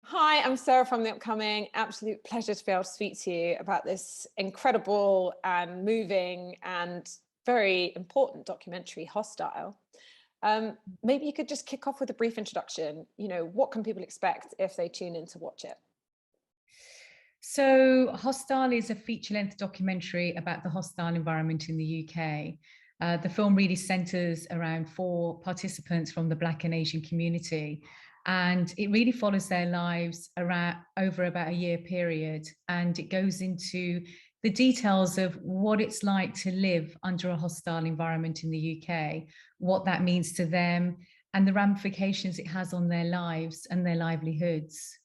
Hi, I'm Sarah from The Upcoming. Absolute pleasure to be able to speak to you about this incredible and moving and very important documentary, Hostile. Maybe you could just kick off with a brief introduction. What can people expect if they tune in to watch it? So, Hostile is a feature-length documentary about the hostile environment in the UK. The film really centres around four participants from the Black and Asian community, and it really follows their lives around over about a year period, and it goes into the details of what it's like to live under a hostile environment in the UK, what that means to them, and the ramifications it has on their lives and their livelihoods.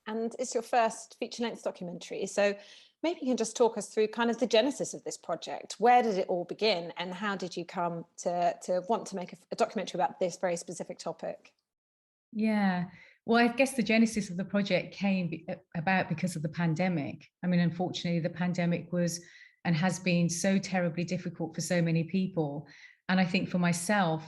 And it's your first feature-length documentary. So maybe you can just talk us through kind of the genesis of this project. Where did it all begin and how did you come to want to make a documentary about this very specific topic? Yeah. Well, I guess the genesis of the project came about because of the pandemic. I mean, unfortunately, the pandemic was and has been so terribly difficult for so many people. And I think for myself,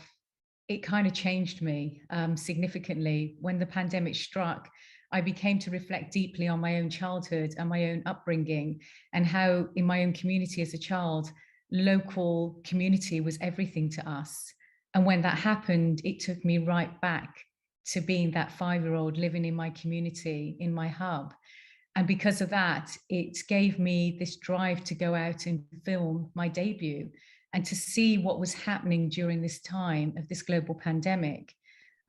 it kind of changed me significantly. When the pandemic struck, I became to reflect deeply on my own childhood and my own upbringing, and how in my own community as a child, local community was everything to us. And when that happened, it took me right back to being that 5-year old living in my community, in my hub. And because of that, it gave me this drive to go out and film my debut and to see what was happening during this time of this global pandemic.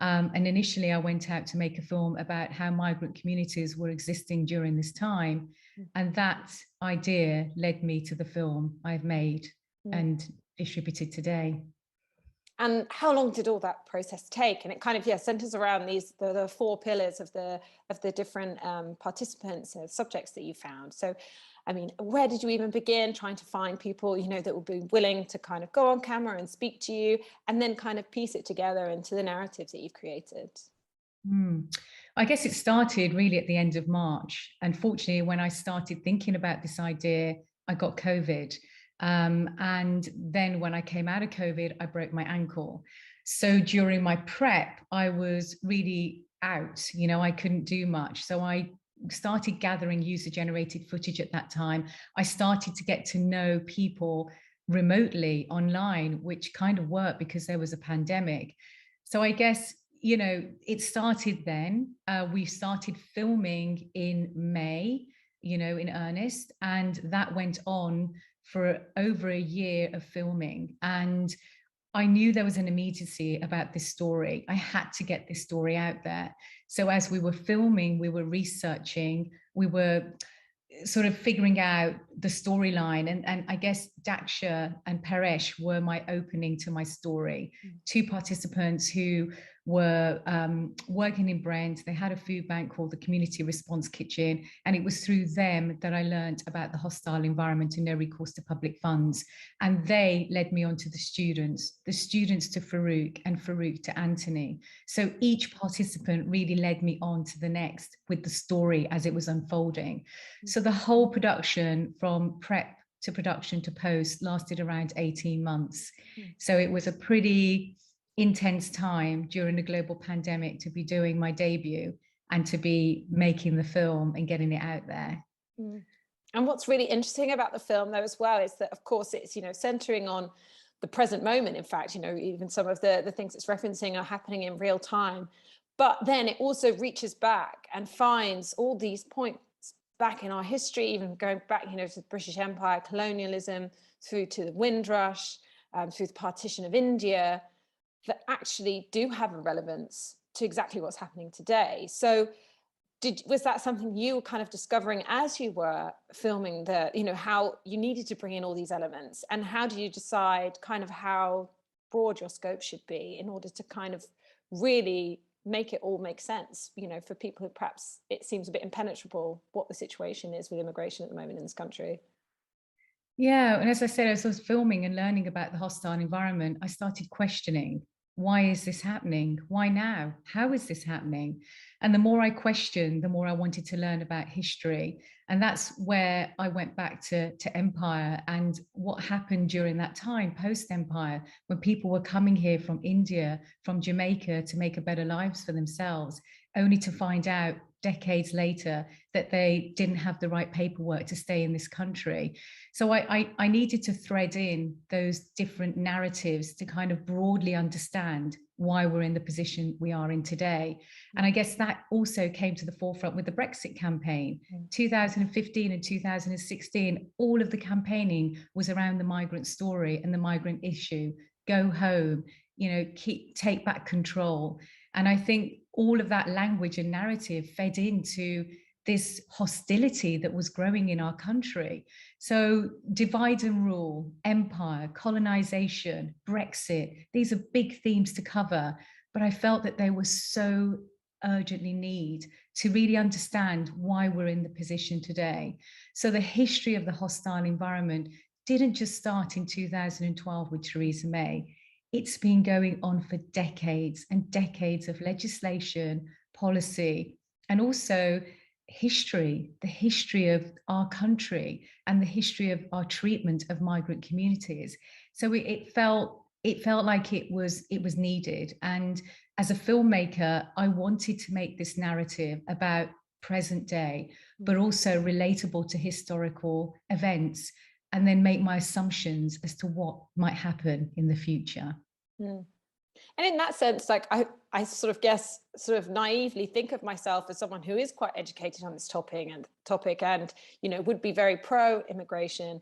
And initially, I went out to make a film about how migrant communities were existing during this time. And that idea led me to the film I've made Mm. and distributed today. And how long did all that process take? And it kind of, yeah, centers around the four pillars of the different participants, subjects that you found. So, I mean, where did you even begin trying to find people, that would be willing to kind of go on camera and speak to you, and then kind of piece it together into the narratives that you've created? Hmm. I guess it started really at the end of March. Unfortunately, when I started thinking about this idea, I got COVID. And then when I came out of COVID, I broke my ankle. So during my prep, I was really out, I couldn't do much. So I started gathering user generated footage at that time. I started to get to know people remotely online, which kind of worked because there was a pandemic. So I guess it started then. We started filming in May, in earnest, and that went on for over a year of filming. And I knew there was an immediacy about this story. I had to get this story out there. So as we were filming, we were researching, we were sort of figuring out the storyline. And I guess Daksha and Paresh were my opening to my story. Two participants who were working in Brent. They had a food bank called the Community Response Kitchen. And it was through them that I learned about the hostile environment and no recourse to public funds. And they led me on to the students to Farouk, and Farouk to Anthony. So each participant really led me on to the next with the story as it was unfolding. So the whole production, from prep to production to post, lasted around 18 months. So it was a pretty intense time during the global pandemic to be doing my debut and to be making the film and getting it out there. Mm. And what's really interesting about the film, though, as well, is that, of course, it's, centering on the present moment. In fact, even some of the things it's referencing are happening in real time. But then it also reaches back and finds all these points back in our history, even going back, to the British Empire, colonialism, through to the Windrush, through the partition of India, that actually do have a relevance to exactly what's happening today. So was that something you were kind of discovering as you were filming how you needed to bring in all these elements, and how do you decide kind of how broad your scope should be in order to kind of really make it all make sense, for people who perhaps it seems a bit impenetrable what the situation is with immigration at the moment in this country? Yeah, and as I said, as I was filming and learning about the hostile environment, I started questioning, why is this happening? Why now? How is this happening? And the more I questioned, the more I wanted to learn about history. And that's where I went back to Empire and what happened during that time, post-Empire, when people were coming here from India, from Jamaica, to make a better lives for themselves. only to find out decades later that they didn't have the right paperwork to stay in this country. So I needed to thread in those different narratives to kind of broadly understand why we're in the position we are in today. And I guess that also came to the forefront with the Brexit campaign. 2015 and 2016, all of the campaigning was around the migrant story and the migrant issue. Go home, take back control. And I think all of that language and narrative fed into this hostility that was growing in our country. So divide and rule, empire, colonization, Brexit, these are big themes to cover. But I felt that they were so urgently need to really understand why we're in the position today. So the history of the hostile environment didn't just start in 2012 with Theresa May. It's been going on for decades and decades of legislation, policy, and also history, the history of our country and the history of our treatment of migrant communities. So it felt like it was needed. And as a filmmaker, I wanted to make this narrative about present day, but also relatable to historical events, and then make my assumptions as to what might happen in the future. And in that sense, like I sort of guess, sort of naively think of myself as someone who is quite educated on this topic and, would be very pro immigration,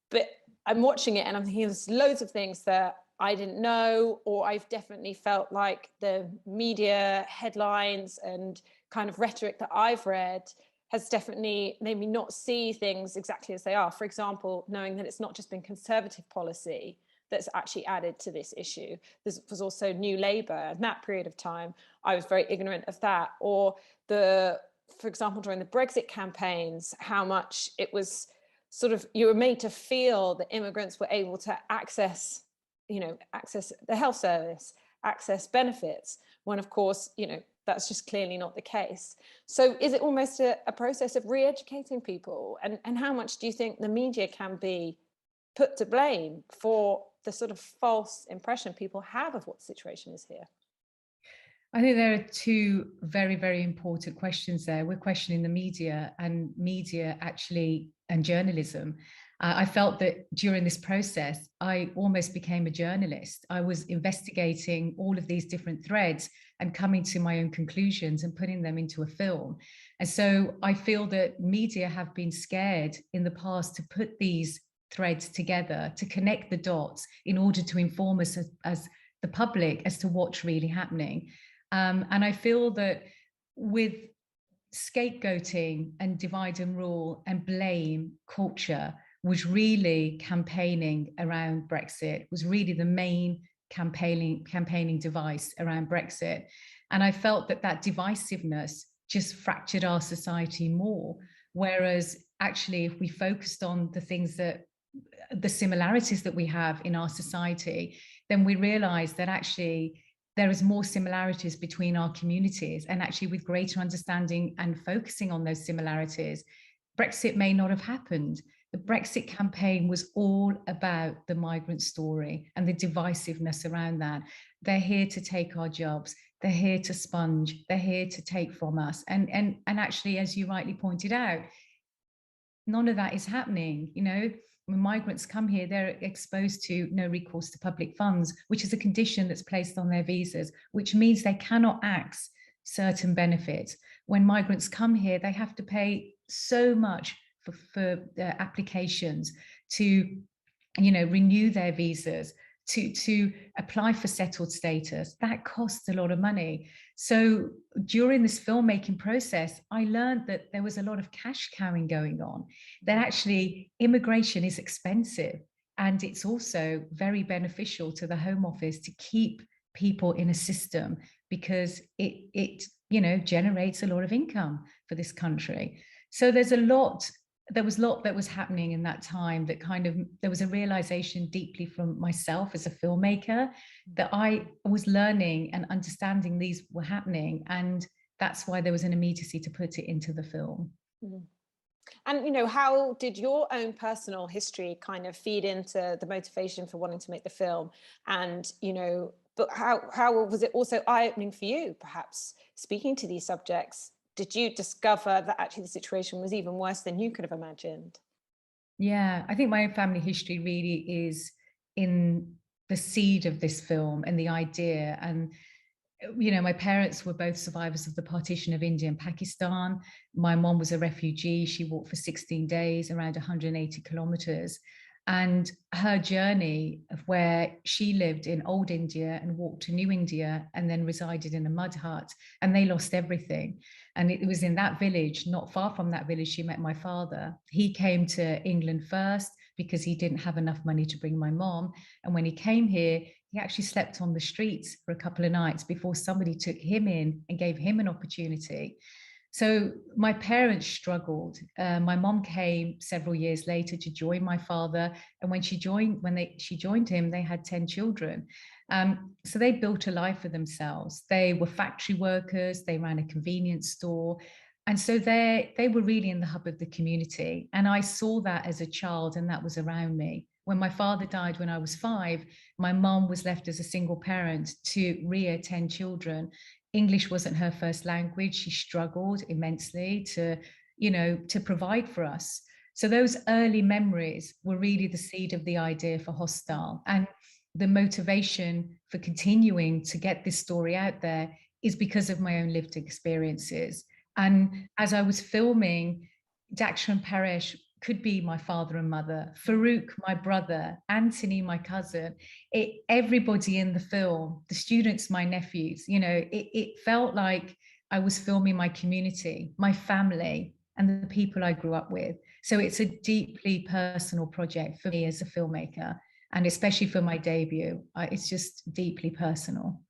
but I'm watching it and I'm thinking there's loads of things that I didn't know, or I've definitely felt like the media headlines and kind of rhetoric that I've read has definitely made me not see things exactly as they are. For example, knowing that it's not just been Conservative policy that's actually added to this issue. There was also New Labour in that period of time. I was very ignorant of that. Or for example, during the Brexit campaigns, how much it was sort of, you were made to feel that immigrants were able to access the health service, access benefits, when of course, that's just clearly not the case. So is it almost a process of re-educating people? And how much do you think the media can be put to blame for the sort of false impression people have of what the situation is here? I think there are two very, very important questions there. We're questioning the media and journalism. I felt that during this process, I almost became a journalist. I was investigating all of these different threads and coming to my own conclusions and putting them into a film. And so I feel that media have been scared in the past to put these threads together, to connect the dots in order to inform us as the public as to what's really happening. And I feel that with scapegoating and divide and rule and blame culture was really campaigning around Brexit, was really the main campaigning device around Brexit. And I felt that divisiveness just fractured our society more. Whereas actually, if we focused on the similarities that we have in our society, then we realize that actually there is more similarities between our communities, and actually with greater understanding and focusing on those similarities, Brexit may not have happened. The Brexit campaign was all about the migrant story and the divisiveness around that. They're here to take our jobs. They're here to sponge. They're here to take from us. And actually, as you rightly pointed out, none of that is happening. When migrants come here, they're exposed to no recourse to public funds, which is a condition that's placed on their visas, which means they cannot access certain benefits. When migrants come here, they have to pay so much for their applications to, renew their visas, to apply for settled status. That costs a lot of money. So during this filmmaking process, I learned that there was a lot of cash cowing going on, that actually immigration is expensive, and it's also very beneficial to the Home Office to keep people in a system because it generates a lot of income for this country. So there was a lot that was happening in that time that there was a realization deeply from myself as a filmmaker that I was learning and understanding these were happening. And that's why there was an immediacy to put it into the film. Mm. And, how did your own personal history kind of feed into the motivation for wanting to make the film? And, But how was it also eye-opening for you, perhaps, speaking to these subjects? Did you discover that actually the situation was even worse than you could have imagined? Yeah, I think my family history really is in the seed of this film and the idea. And my parents were both survivors of the partition of India and Pakistan. My mom was a refugee. She walked for 16 days, around 180 kilometers. And her journey of where she lived in old India and walked to new India and then resided in a mud hut, and they lost everything. And it was in that village, not far from that village, she met my father. He came to England first because he didn't have enough money to bring my mom. And when he came here, he actually slept on the streets for a couple of nights before somebody took him in and gave him an opportunity. So my parents struggled. My mom came several years later to join my father, and when she joined him, they had 10 children. So they built a life for themselves. They were factory workers. They ran a convenience store. And so they were really in the hub of the community. And I saw that as a child, and that was around me. When my father died when I was 5, my mom was left as a single parent to rear 10 children. English wasn't her first language. She struggled immensely to provide for us. So those early memories were really the seed of the idea for Hostile. And the motivation for continuing to get this story out there is because of my own lived experiences. And as I was filming, Daksha and Paresh could be my father and mother, Farouk, my brother, Anthony, my cousin, everybody in the film, the students, my nephews, it felt like I was filming my community, my family, and the people I grew up with. So it's a deeply personal project for me as a filmmaker, and especially for my debut. It's just deeply personal.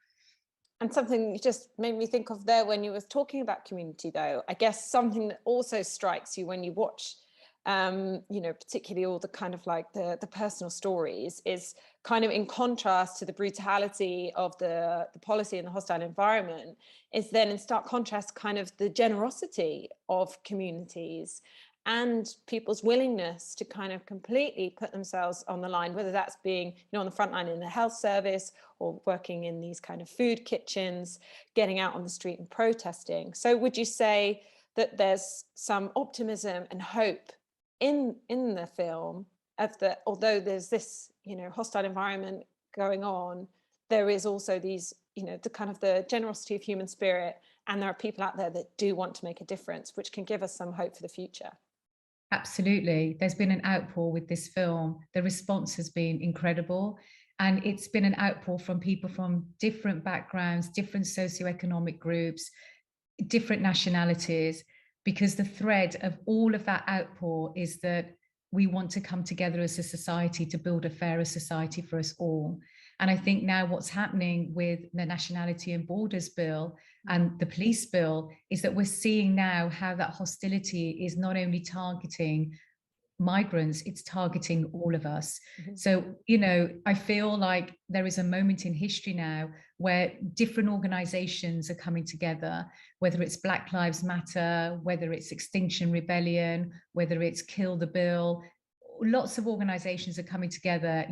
And something you just made me think of there when you were talking about community, though, I guess something that also strikes you when you watch, particularly all the kind of like the personal stories, is kind of in contrast to the brutality of the policy and the hostile environment, is then in stark contrast kind of the generosity of communities and people's willingness to kind of completely put themselves on the line, whether that's being, on the front line in the health service or working in these kind of food kitchens, getting out on the street and protesting. So would you say that there's some optimism and hope in the film of that, although there's this, hostile environment going on, there is also these, the kind of the generosity of human spirit, and there are people out there that do want to make a difference, which can give us some hope for the future? Absolutely. There's been an outpour with this film. The response has been incredible. And it's been an outpour from people from different backgrounds, different socioeconomic groups, different nationalities, because the thread of all of that outpour is that we want to come together as a society to build a fairer society for us all. And I think now what's happening with the Nationality and Borders Bill and the police bill is that we're seeing now how that hostility is not only targeting migrants, it's targeting all of us. Mm-hmm. So, I feel like there is a moment in history now where different organizations are coming together, whether it's Black Lives Matter, whether it's Extinction Rebellion, whether it's Kill the Bill. Lots of organizations are coming together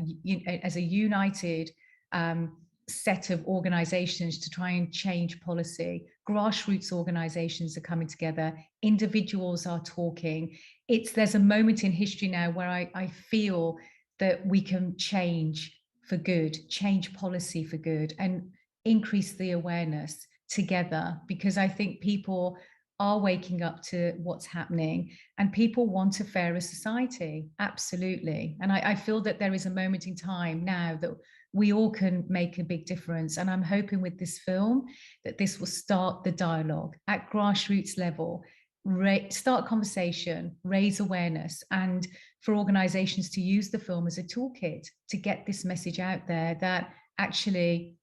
as a united set of organizations to try and change policy. Grassroots organizations are coming together. Individuals are talking. There's a moment in history now where I feel that we can change for good, change policy for good, and increase the awareness together, because I think people are waking up to what's happening and people want a fairer society. Absolutely. And I feel that there is a moment in time now that we all can make a big difference. And I'm hoping with this film that this will start the dialogue at grassroots level, start conversation, raise awareness, and for organizations to use the film as a toolkit to get this message out there that actually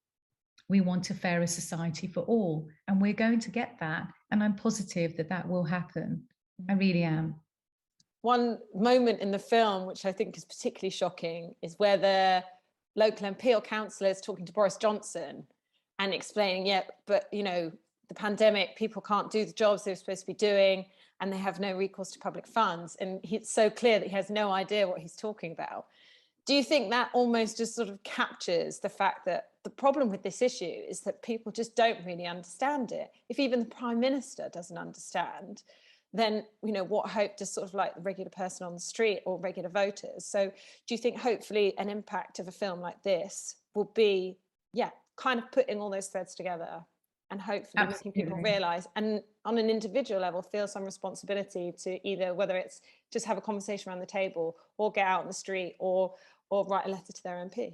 we want a fairer society for all, and we're going to get that. And I'm positive that that will happen. I really am. One moment in the film, which I think is particularly shocking, is where the local MP or councillor is talking to Boris Johnson and explaining, but the pandemic, people can't do the jobs they're supposed to be doing, and they have no recourse to public funds. And it's so clear that he has no idea what he's talking about. Do you think that almost just sort of captures the fact that the problem with this issue is that people just don't really understand it? If even the Prime Minister doesn't understand, then, you know, what hope does sort of like the regular person on the street or regular voters? So do you think hopefully an impact of a film like this will be, yeah, kind of putting all those threads together and hopefully making people Absolutely. realize, and on an individual level, feel some responsibility to either, whether it's just have a conversation around the table or get out on the street or write a letter to their MP?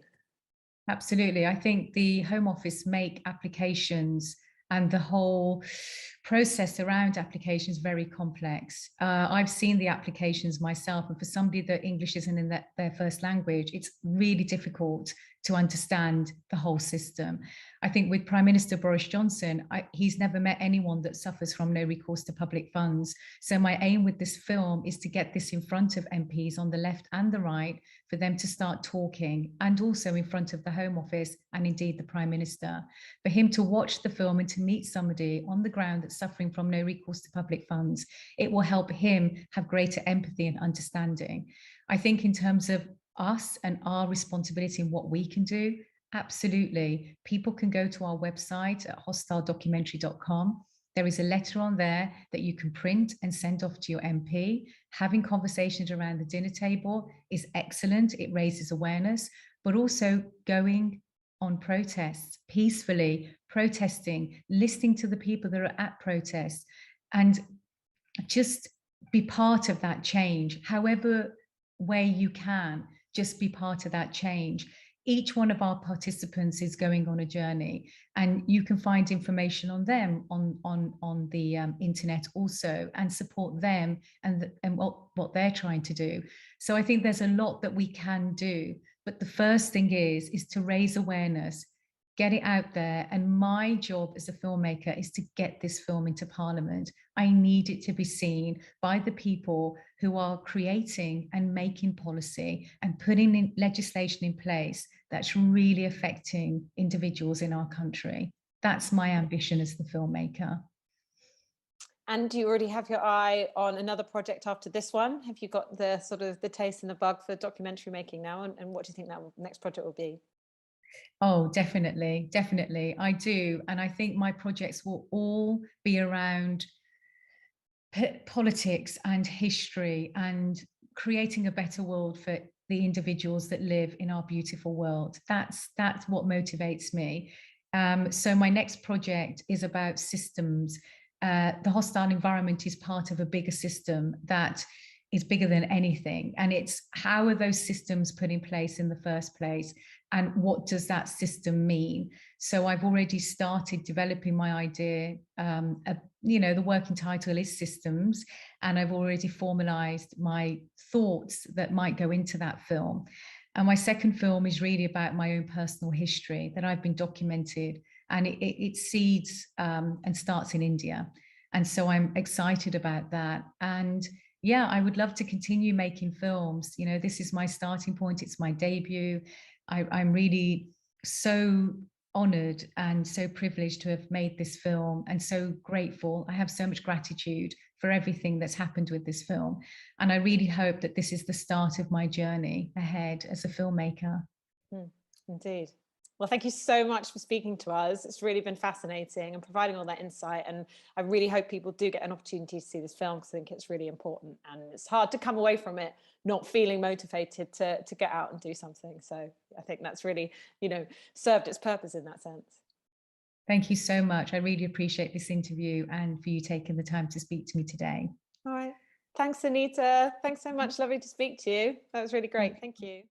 Absolutely. I think the Home Office make applications and the whole process around applications very complex. I've seen the applications myself, and for somebody that English isn't in their first language, it's really difficult to understand the whole system. I think with Prime Minister Boris Johnson, he's never met anyone that suffers from no recourse to public funds. So my aim with this film is to get this in front of MPs on the left and the right, for them to start talking, and also in front of the Home Office and indeed the Prime Minister, for him to watch the film and to meet somebody on the ground that's suffering from no recourse to public funds. It will help him have greater empathy and understanding. I think in terms of us and our responsibility and what we can do, absolutely. People can go to our website at hostiledocumentary.com. There is a letter on there that you can print and send off to your MP. Having conversations around the dinner table is excellent. It raises awareness, but also going on protests, peacefully protesting, listening to the people that are at protests, and just be part of that change, however way you can. Just be part of that change. Each one of our participants is going on a journey, and you can find information on them on the internet also, and support them and what they're trying to do. So I think there's a lot that we can do, but the first thing is to raise awareness, get it out there. And my job as a filmmaker is to get this film into Parliament. I need it to be seen by the people who are creating and making policy and putting in legislation in place that's really affecting individuals in our country. That's my ambition as the filmmaker. And do you already have your eye on another project after this one? Have you got the sort of the taste and the bug for documentary making now? And what do you think that next project will be? Oh, definitely, definitely. I do. And I think my projects will all be around politics and history and creating a better world for the individuals that live in our beautiful world. That's what motivates me. So my next project is about systems. The hostile environment is part of a bigger system that is bigger than anything. And it's how are those systems put in place in the first place? And what does that system mean? So I've already started developing my idea. The working title is Systems, and I've already formalized my thoughts that might go into that film. And my second film is really about my own personal history that I've been documented, and it seeds and starts in India. And so I'm excited about that. And yeah, I would love to continue making films. You know, this is my starting point. It's my debut. I'm really so honored and so privileged to have made this film, and so grateful. I have so much gratitude for everything that's happened with this film. And I really hope that this is the start of my journey ahead as a filmmaker. Indeed. Well, thank you so much for speaking to us. It's really been fascinating and providing all that insight. And I really hope people do get an opportunity to see this film, because I think it's really important. And it's hard to come away from it not feeling motivated to get out and do something. So I think that's really, served its purpose in that sense. Thank you so much. I really appreciate this interview and for you taking the time to speak to me today. All right. Thanks, Anita. Thanks so much. Lovely to speak to you. That was really great. Thank you.